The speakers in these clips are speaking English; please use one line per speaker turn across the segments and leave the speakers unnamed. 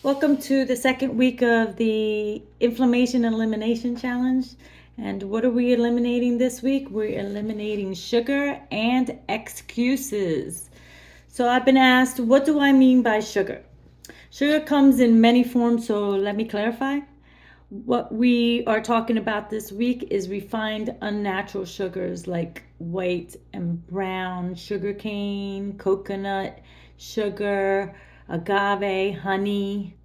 Welcome to the second week of the Inflammation Elimination Challenge. And what are we eliminating this week? We're eliminating sugar and excuses. So I've been asked, what do I mean by sugar? Sugar comes in many forms, so let me clarify. What we are talking about this week is refined unnatural sugars like white and brown sugarcane, coconut, sugar, agave, honey,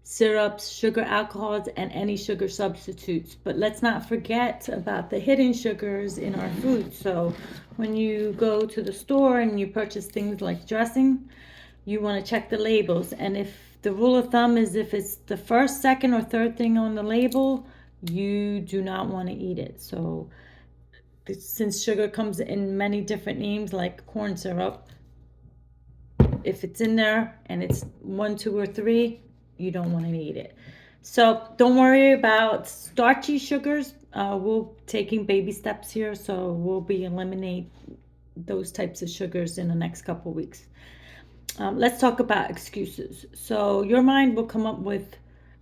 syrups, sugar alcohols, and any sugar substitutes. But let's not forget about the hidden sugars in our food. So when you go to the store and you purchase things like dressing, you want to check the labels. And if the rule of thumb is if it's the first, second, or third thing on the label, you do not want to eat it. So since sugar comes in many different names like corn syrup, if it's in there and it's 1, 2, or 3, you don't want to eat it. So don't worry about starchy sugars. We're taking baby steps here, so we'll be eliminate those types of sugars in the next couple weeks. Let's talk about excuses. So your mind will come up with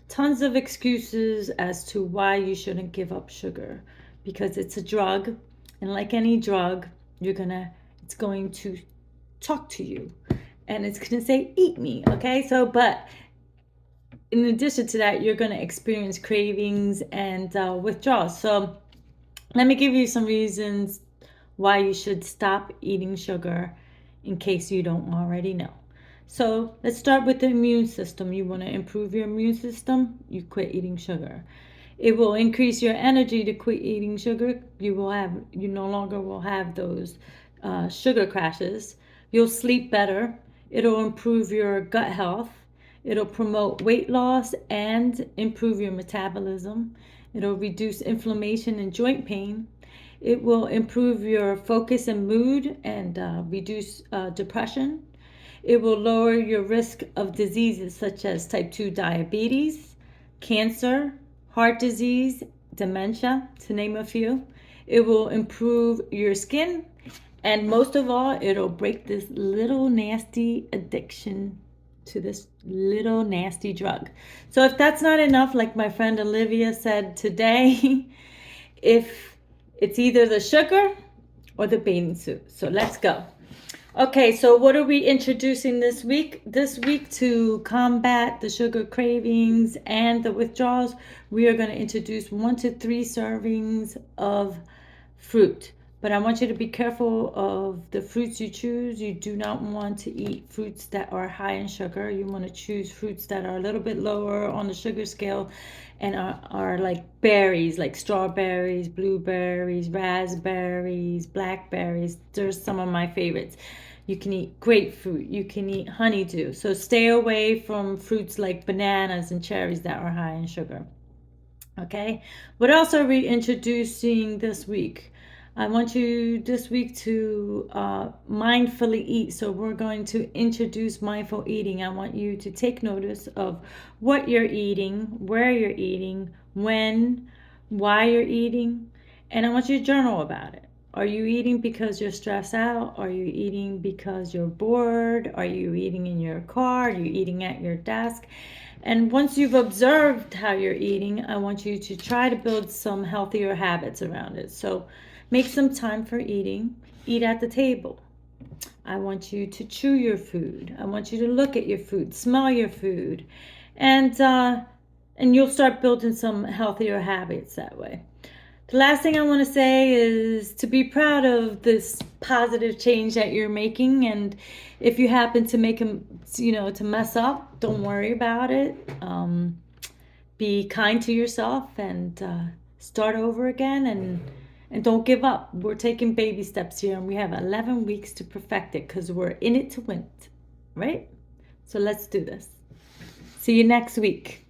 tons of excuses as to why you shouldn't give up sugar, because it's a drug, and like any drug, it's going to talk to you, and it's going to say, "Eat me," okay? So, but in addition to that, you're going to experience cravings and withdrawals. So, let me give you some reasons why you should stop eating sugar in case you don't already know. So let's start with the immune system. You want to improve your immune system, you quit eating sugar. It will increase your energy to quit eating sugar. You no longer will have those sugar crashes. You'll sleep better. It'll improve your gut health. It'll promote weight loss and improve your metabolism. It'll reduce inflammation and joint pain. It will improve your focus and mood and reduce depression. It will lower your risk of diseases such as type 2 diabetes, cancer, heart disease, dementia, to name a few. It will improve your skin. And most of all, it'll break this little nasty addiction to this little nasty drug. So if that's not enough, like my friend Olivia said today, if it's either the sugar or the bathing suit. So let's go. Okay, so what are we introducing this week? This week, to combat the sugar cravings and the withdrawals, we are going to introduce 1 to 3 servings of fruit. But I want you to be careful of the fruits you choose. You do not want to eat fruits that are high in sugar. You want to choose fruits that are a little bit lower on the sugar scale and are like berries, like strawberries, blueberries, raspberries, blackberries. There's some of my favorites. You can eat grapefruit. You can eat honeydew. So stay away from fruits like bananas and cherries that are high in sugar. Okay? What else are we introducing this week? I want you this week to mindfully eat. So we're going to introduce mindful eating. I want you to take notice of what you're eating, where you're eating, when, why you're eating, and I want you to journal about it. Are you eating because you're stressed out? Are you eating because you're bored? Are you eating in your car? Are you eating at your desk? And once you've observed how you're eating, I want you to try to build some healthier habits around it. So make some time for eating. Eat at the table. I want you to chew your food. I want you to look at your food, smell your food, and you'll start building some healthier habits that way. The last thing I want to say is to be proud of this positive change that you're making. And if you happen to make them, to mess up, don't worry about it. Be kind to yourself and start over again, and don't give up. We're taking baby steps here, and we have 11 weeks to perfect it because we're in it to win it, right? So let's do this. See you next week.